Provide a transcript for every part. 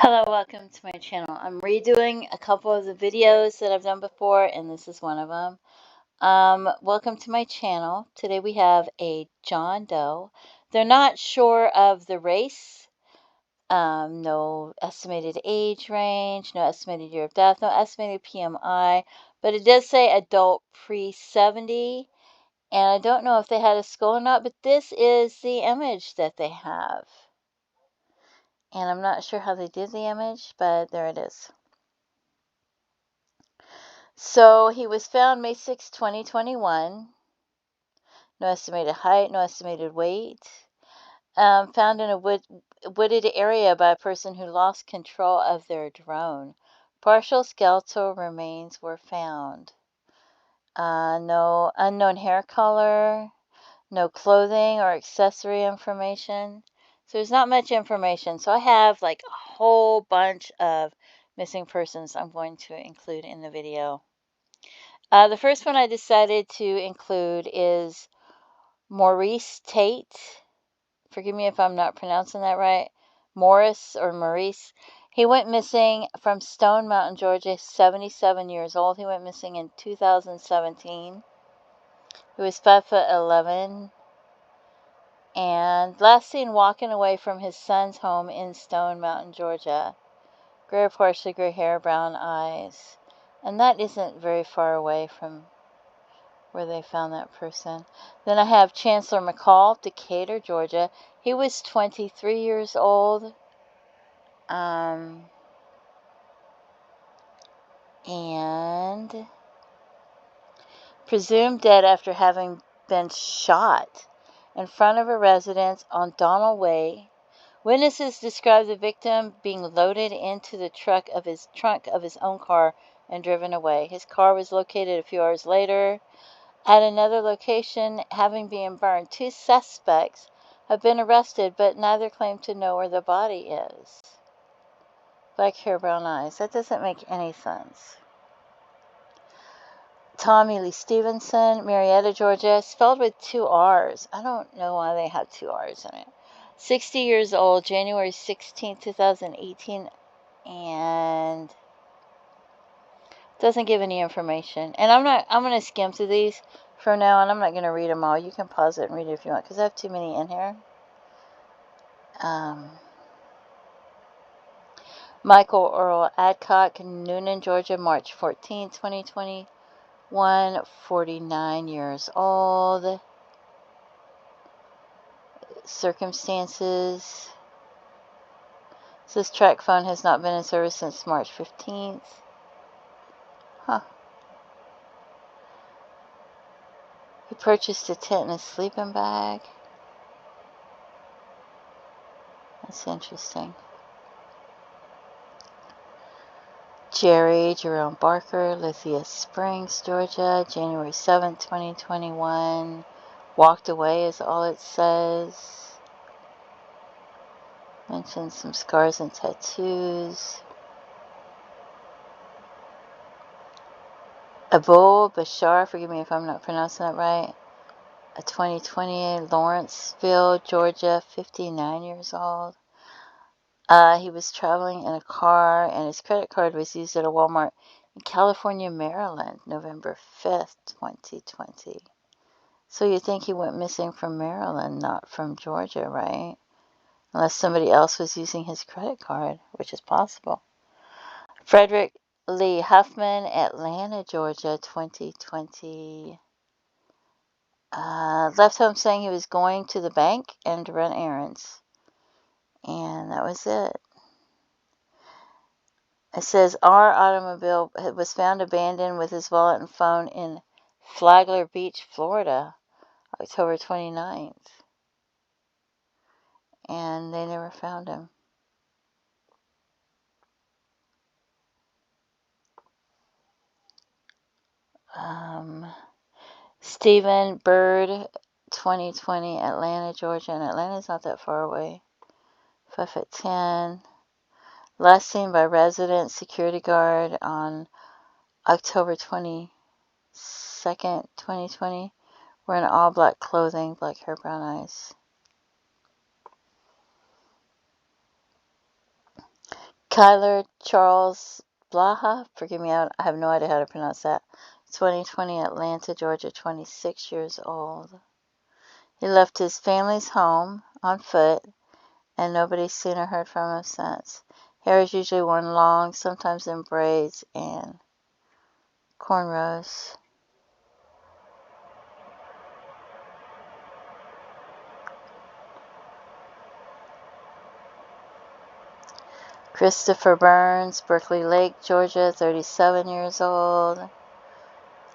Hello, welcome to my channel. I'm redoing a couple of the videos that I've done before, and this is one of them. Welcome to my channel. Today we have a John Doe. They're not sure of the race. No estimated age range, no estimated year of death, no estimated PMI, but it does say adult pre-70, and I don't know if they had a skull or not, but this is the image that they have. And I'm not sure how they did the image, but there it is. So he was found May 6, 2021. No estimated height, no estimated weight. Found in a wooded area by a person who lost control of their drone. Partial skeletal remains were found. No unknown hair color, no clothing or accessory information. So there's not much information. So I have like a whole bunch of missing persons I'm going to include in the video. The first one I decided to include is Maurice Tate. Forgive me if I'm not pronouncing that right. Morris or Maurice. He went missing from Stone Mountain, Georgia, 77 years old. He went missing in 2017. He was 5'11", and last seen walking away from his son's home in Stone Mountain, Georgia. Gray or partially gray hair, brown eyes. And that isn't very far away from where they found that person. Then I have Chancellor McCall, Decatur, Georgia. He was 23 years old. And presumed dead after having been shot in front of a residence on Donald Way. Witnesses described the victim being loaded into the trunk of his own car and driven away. His car was located a few hours later at another location, having been burned. 2 suspects have been arrested, but neither claim to know where the body is. Black hair, brown eyes. That doesn't make any sense. Tommy Lee Stevenson, Marietta, Georgia, spelled with 2 R's. I don't know why they have 2 R's in it. 60 years old, January 16, 2018, and doesn't give any information. And I'm going to skim through these for now, and I'm not going to read them all. You can pause it and read it if you want, because I have too many in here. Michael Earl Adcock, Noonan, Georgia, March 14, 2021, 49 years old. Circumstances. This track phone has not been in service since March 15th. Huh. He purchased a tent and a sleeping bag. That's interesting. Jerome Barker, Lithia Springs, Georgia, January 7th, 2021. Walked away is all it says. Mentions some scars and tattoos. Abul Bashar, forgive me if I'm not pronouncing that right. A 2020, Lawrenceville, Georgia, 59 years old. He was traveling in a car, and his credit card was used at a Walmart in California, Maryland, November 5th, 2020. So you think he went missing from Maryland, not from Georgia, right? Unless somebody else was using his credit card, which is possible. Frederick Lee Huffman, Atlanta, Georgia, 2020. Left home saying he was going to the bank and to run errands. And that was it. It says our automobile was found abandoned with his wallet and phone in Flagler Beach, Florida, October 29th. And they never found him. Stephen Bird, 2020, Atlanta, Georgia. And Atlanta's not that far away. 5'10". Last seen by resident security guard on October 22nd, 2020. Wearing all black clothing, black hair, brown eyes. Kyler Charles Blaha, forgive me, I have no idea how to pronounce that. 2020, Atlanta, Georgia, 26 years old. He left his family's home on foot, and nobody's seen or heard from him since. Hair is usually worn long, sometimes in braids and cornrows. Christopher Burns, Berkeley Lake, Georgia, 37 years old.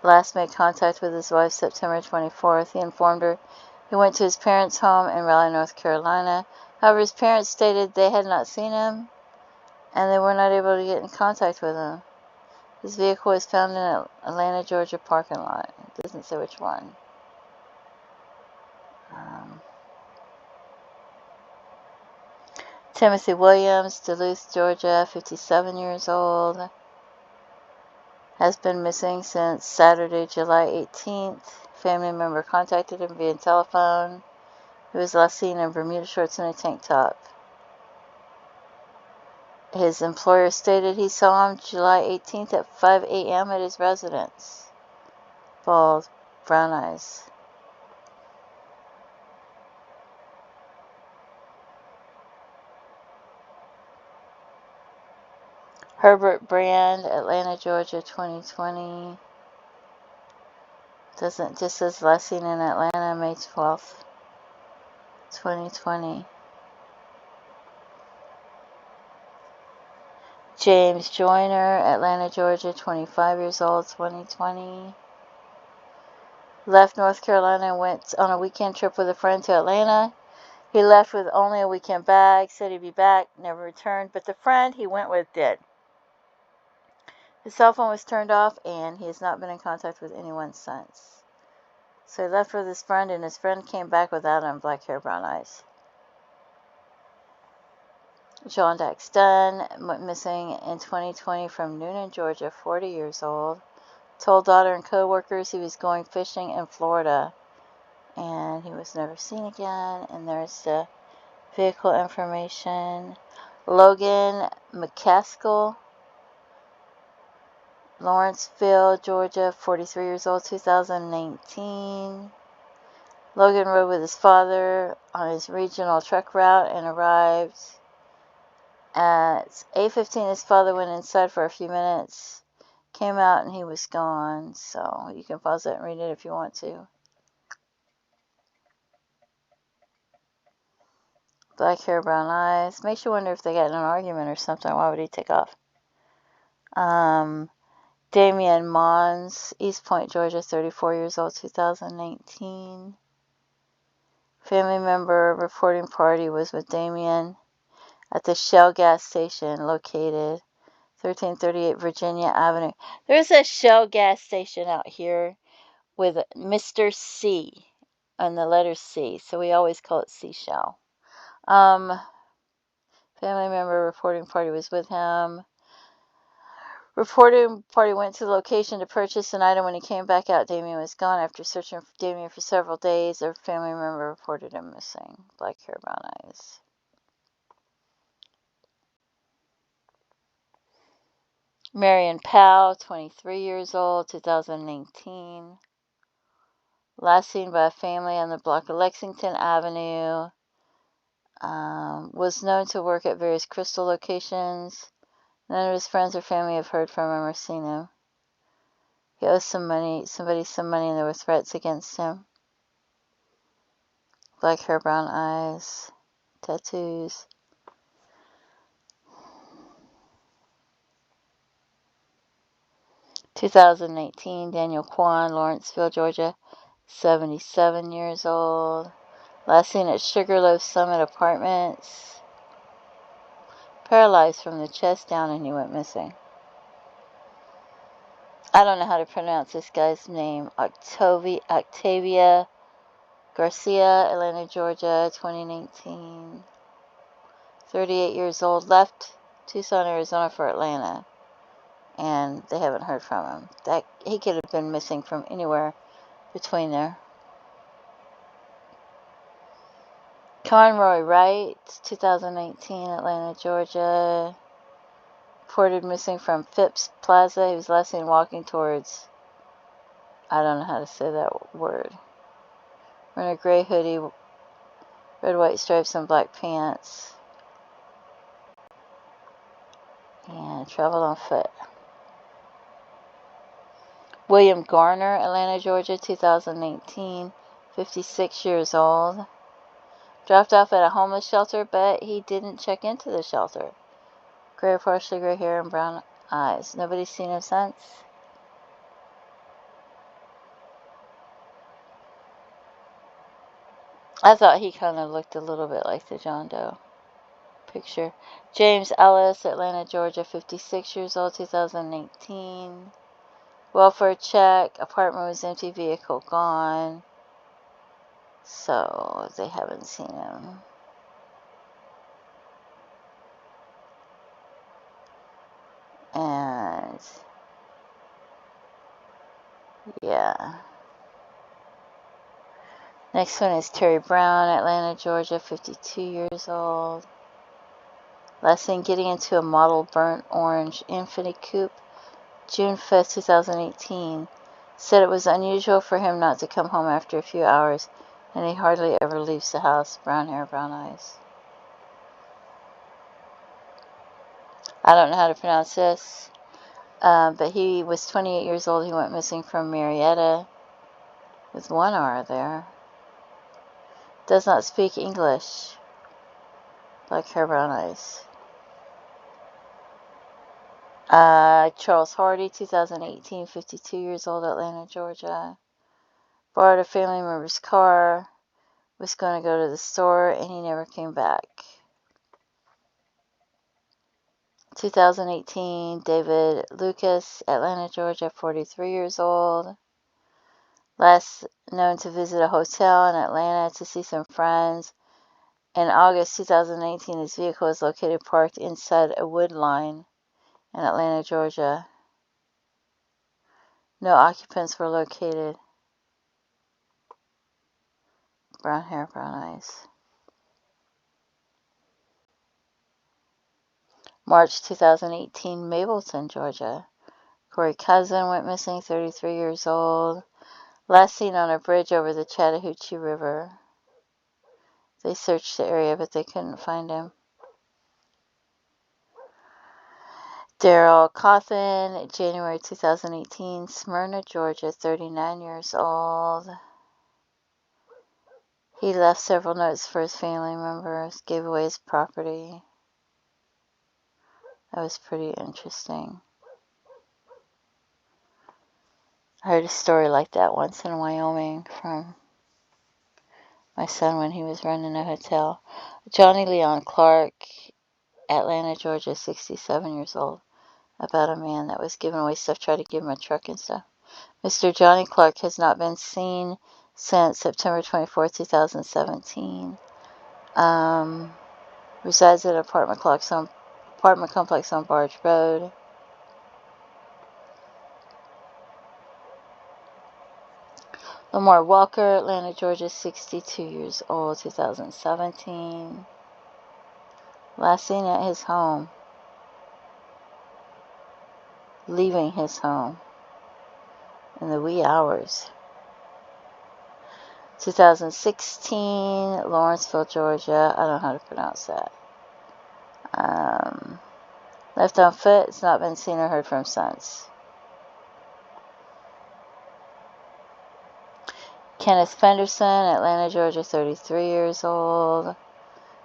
Last made contact with his wife September 24th. He informed her he went to his parents' home in Raleigh, North Carolina. However, his parents stated they had not seen him and they were not able to get in contact with him. His vehicle was found in an Atlanta, Georgia parking lot. It doesn't say which one. Timothy Williams, Duluth, Georgia, 57 years old. Has been missing since Saturday, July 18th. Family member contacted him via telephone. He was last seen in Bermuda shorts and a tank top. His employer stated he saw him July 18th at 5 a.m. at his residence. Bald, brown eyes. Herbert Brand, Atlanta, Georgia, 2020. Just says last seen in Atlanta, May 12th, 2020. James Joyner, Atlanta, Georgia, 25 years old, 2020. Left North Carolina and went on a weekend trip with a friend to Atlanta. He left with only a weekend bag, said he'd be back, never returned, but the friend he went with did. His cell phone was turned off, and he has not been in contact with anyone since. So he left with his friend, and his friend came back without him, black hair, brown eyes. John Daxton went missing in 2020 from Noonan, Georgia, 40 years old. Told daughter and co-workers he was going fishing in Florida, and he was never seen again. And there's the vehicle information. Logan McCaskill, Lawrenceville, Georgia, 43 years old, 2019. Logan rode with his father on his regional truck route and arrived at 8:15. His father went inside for a few minutes, came out, and he was gone. So you can pause it and read it if you want to. Black hair, brown eyes. Makes you wonder if they got in an argument or something. Why would he take off? Damian Mons, East Point, Georgia, 34 years old, 2019. Family member reporting party was with Damian at the Shell gas station located 1338 Virginia Avenue. There's a Shell gas station out here with Mr. C and the letter C, so we always call it Seashell. Family member reporting party was with him. Reporting party went to the location to purchase an item. When he came back out, Damien was gone. After searching for Damien for several days, a family member reported him missing. Black hair, brown eyes. Marion Powell, 23 years old, 2019. Last seen by a family on the block of Lexington Avenue. Was known to work at various crystal locations. None of his friends or family have heard from him or seen him. He owes somebody some money, and there were threats against him. Black hair, brown eyes, tattoos. (2018) Daniel Kwan, Lawrenceville, Georgia, 77 years old. Last seen at Sugarloaf Summit Apartments. Paralyzed from the chest down, and he went missing. I don't know how to pronounce this guy's name. Octavia Garcia, Atlanta, Georgia, 2019. 38 years old. Left Tucson, Arizona for Atlanta, and they haven't heard from him. He could have been missing from anywhere between there. Conroy Wright, 2018, Atlanta, Georgia. reported missing from Phipps Plaza. He was last seen walking towards, I don't know how to say that word. Wearing a gray hoodie, red, white stripes, and black pants. And traveled on foot. William Garner, Atlanta, Georgia, 2018, 56 years old. Dropped off at a homeless shelter, but he didn't check into the shelter. Gray, partially gray hair and brown eyes. Nobody's seen him since. I thought he kind of looked a little bit like the John Doe picture. James Ellis, Atlanta, Georgia, 56 years old, 2018. Welfare check. Apartment was empty. Vehicle gone. So they haven't seen him. And yeah. Next one is Terry Brown, Atlanta, Georgia, 52 years old. Last seen getting into a model burnt orange Infiniti Coupe, June 5th, 2018. Said it was unusual for him not to come home after a few hours, and he hardly ever leaves the house. Brown hair, brown eyes. I don't know how to pronounce this, but he was 28 years old. He went missing from Marietta with one R there. Does not speak English. Black hair, brown eyes. Charles Hardy, 2018, 52 years old, Atlanta, Georgia. Borrowed a family member's car. Was going to go to the store, and he never came back. 2018, David Lucas, Atlanta, Georgia, 43 years old. Last known to visit a hotel in Atlanta to see some friends. In August 2018, his vehicle was located parked inside a wood line in Atlanta, Georgia. No occupants were located. Brown hair, brown eyes. March 2018, Mableton, Georgia. Corey Cousin went missing, 33 years old. Last seen on a bridge over the Chattahoochee River. They searched the area, but they couldn't find him. Daryl Cawthon, January 2018, Smyrna, Georgia, 39 years old. He left several notes for his family members, gave away his property. That was pretty interesting. I heard a story like that once in Wyoming from my son when he was running a hotel. Johnny Leon Clark, Atlanta, Georgia, 67 years old. About a man that was giving away stuff, tried to give him a truck and stuff. Mr. Johnny Clark has not been seen since September 24, 2017. Resides at an apartment complex on Barge Road. Lamar Walker, Atlanta, Georgia, 62 years old, 2017. Last seen at his home. Leaving his home in the wee hours. 2016, Lawrenceville, Georgia. I don't know how to pronounce that. Left on foot. It's not been seen or heard from since. Kenneth Fenderson, Atlanta, Georgia, 33 years old.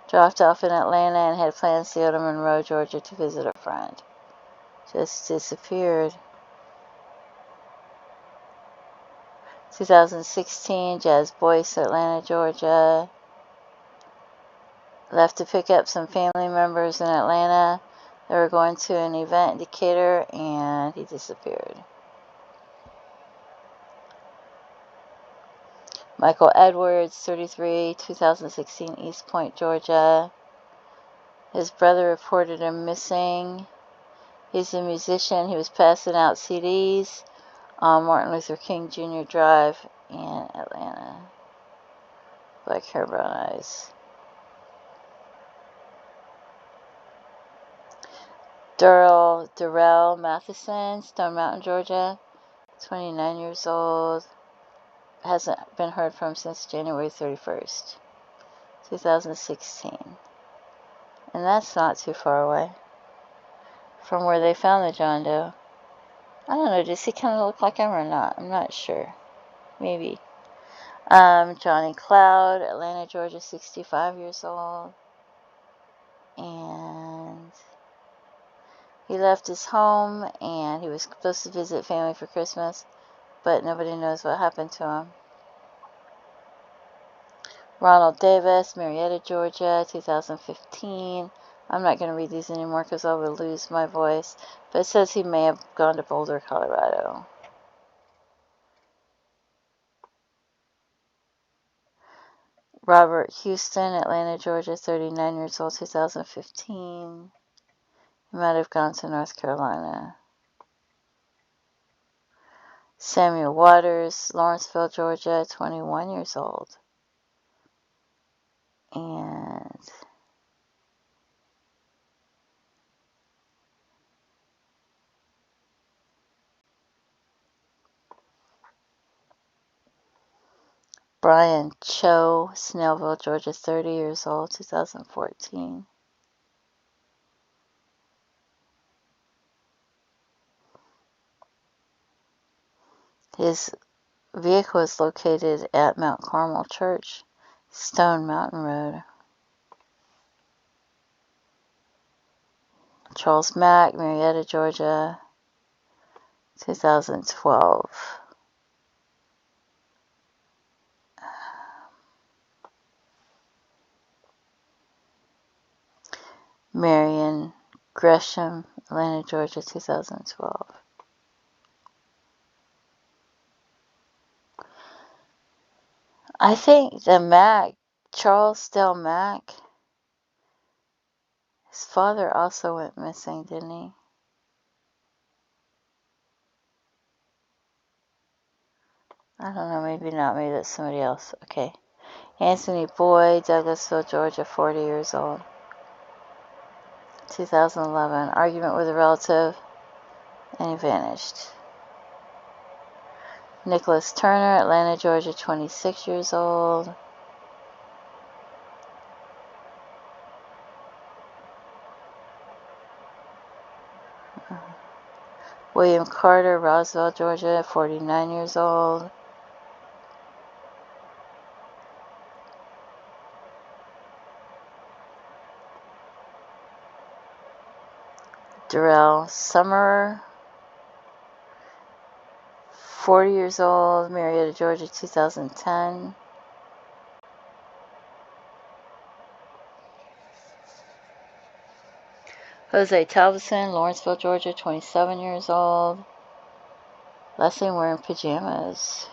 Dropped off in Atlanta and had plans to go to Monroe, Georgia to visit a friend. Just disappeared. 2016, Jazz Boyce, Atlanta, Georgia. Left to pick up some family members in Atlanta. They were going to an event in Decatur, and he disappeared. Michael Edwards, 33, 2016, East Point, Georgia. His brother reported him missing. He's a musician. He was passing out CDs on Martin Luther King Jr. Drive in Atlanta. Black hair, brown eyes. Darrell Matheson, Stone Mountain, Georgia, 29 years old. Hasn't been heard from since January 31st, 2016. And that's not too far away from where they found the John Doe. I don't know, does he kind of look like him or not? I'm not sure. Maybe. Johnny Cloud, Atlanta, Georgia, 65 years old. And he left his home and he was supposed to visit family for Christmas, but nobody knows what happened to him. Ronald Davis, Marietta, Georgia, 2015. I'm not going to read these anymore because I will lose my voice, but it says he may have gone to Boulder, Colorado. Robert Houston, Atlanta, Georgia, 39 years old, 2015. He might have gone to North Carolina. Samuel Waters, Lawrenceville, Georgia, 21 years old. And Brian Cho, Snellville, Georgia, 30 years old, 2014. His vehicle is located at Mount Carmel Church, Stone Mountain Road. Charles Mack, Marietta, Georgia, 2012. Marion Gresham, Atlanta, Georgia, 2012. I think the Mack, Charles Dell Mack, his father also went missing, didn't he? I don't know, maybe not, maybe that's somebody else. Okay. Anthony Boyd, Douglasville, Georgia, 40 years old. 2011. Argument with a relative, and he vanished. Nicholas Turner, Atlanta, Georgia, 26 years old. William Carter, Roswell, Georgia, 49 years old. Darrell Summerer, 40 years old, Marietta, Georgia, 2010. Jose Talbotson, Lawrenceville, Georgia, 27 years old. Last name wearing pajamas.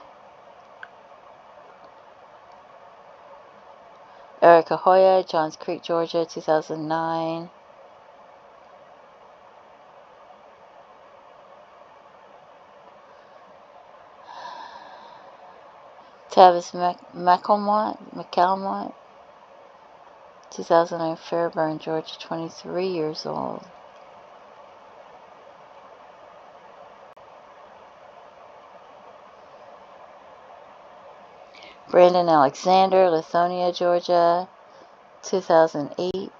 Erica Hoya, Johns Creek, Georgia, 2009. Tavis McCalmont, 2009, Fairburn, Georgia, 23 years old. Brandon Alexander, Lithonia, Georgia, 2008.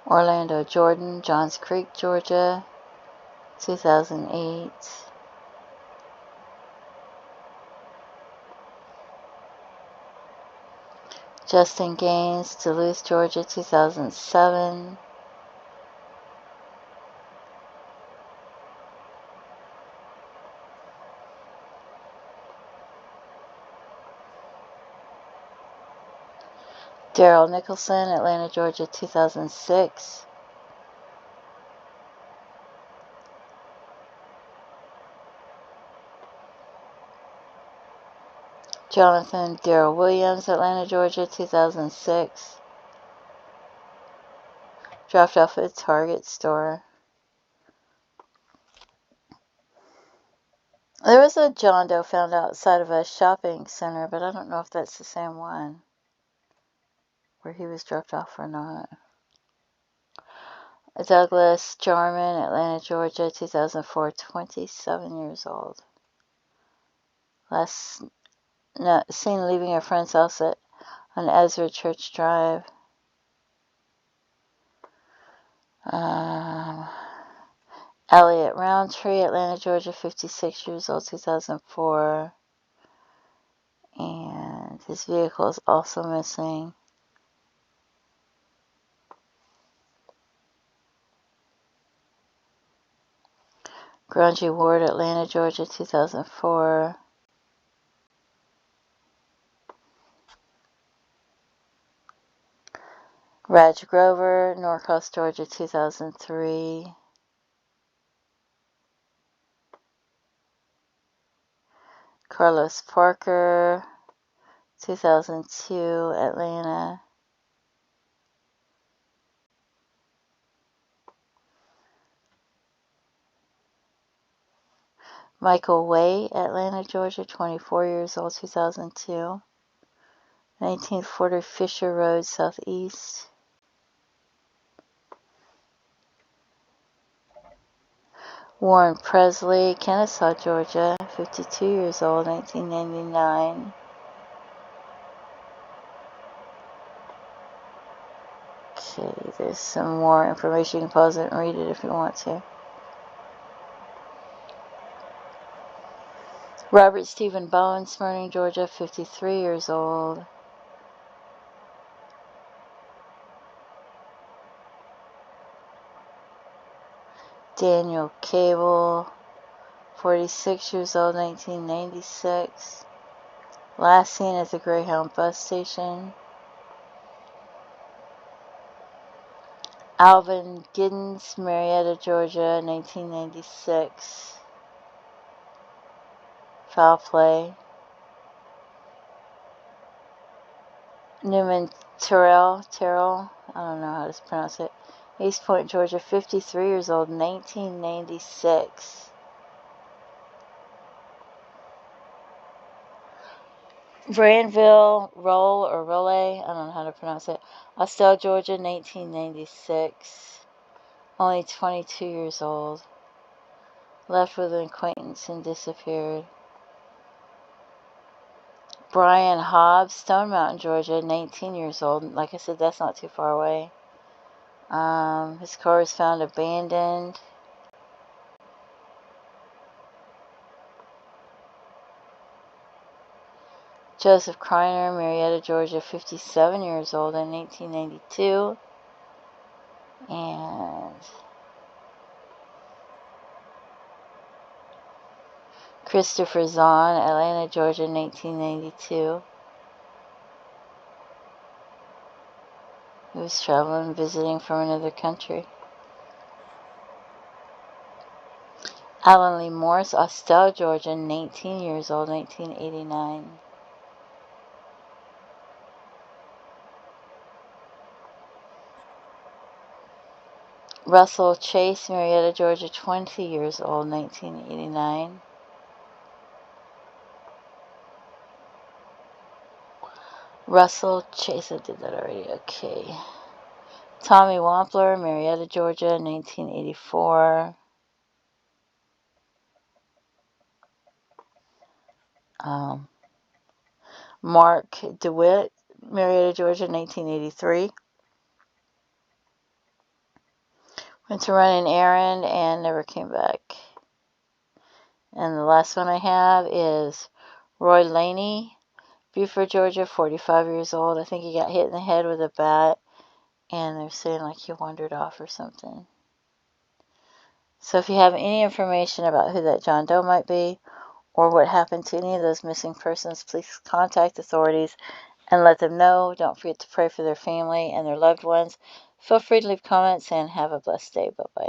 Orlando Jordan, Johns Creek, Georgia, 2008. Justin Gaines, Duluth, Georgia, 2007. Daryl Nicholson, Atlanta, Georgia, 2006. Jonathan Darrell Williams, Atlanta, Georgia, 2006. Dropped off at a Target store. There was was a John Doe found outside of a shopping center, but I don't know if that's the same one where he was dropped off or not. Douglas Jarman, Atlanta, Georgia, 2004, 27 years old. Seen leaving a friend's house on Ezra Church Drive. Elliot Roundtree, Atlanta, Georgia, 56 years old, 2004. And his vehicle is also missing. Grungy Ward, Atlanta, Georgia, 2004. Raj Grover, Norcross, Georgia, 2003. Carlos Parker, 2002, Atlanta. Michael Way, Atlanta, Georgia, 24 years old, 2002. 1940 Fisher Road, Southeast. Warren Presley, Kennesaw, Georgia, 52 years old, 1999. Okay, there's some more information. You can pause it and read it if you want to. Robert Stephen Bowen, Smyrna, Georgia, 53 years old. Daniel Cable, 46 years old, 1996. Last seen at the Greyhound bus station. Alvin Giddens, Marietta, Georgia, 1996. Foul play. Newman Terrell, I don't know how to pronounce it. East Point, Georgia, 53 years old, 1996. Brandville Roll, I don't know how to pronounce it. Austell, Georgia, 1996. Only 22 years old. Left with an acquaintance and disappeared. Brian Hobbs, Stone Mountain, Georgia, 19 years old. Like I said, that's not too far away. His car was found abandoned. Joseph Kreiner, Marietta, Georgia, 57 years old in 1892. And Christopher Zahn, Atlanta, Georgia, 1992. He was traveling, visiting from another country. Alan Lee Morris, Austell, Georgia, 19 years old, 1989. Russell Chase, Marietta, Georgia, 20 years old, 1989. Russell Chase, I did that already, okay. Tommy Wampler, Marietta, Georgia, 1984. Mark DeWitt, Marietta, Georgia, 1983. Went to run an errand and never came back. And the last one I have is Roy Laney, Buford, Georgia, 45 years old. I think he got hit in the head with a bat, and they're saying like he wandered off or something. So if you have any information about who that John Doe might be, or what happened to any of those missing persons, please contact authorities and let them know. Don't forget to pray for their family and their loved ones. Feel free to leave comments and have a blessed day. Bye-bye.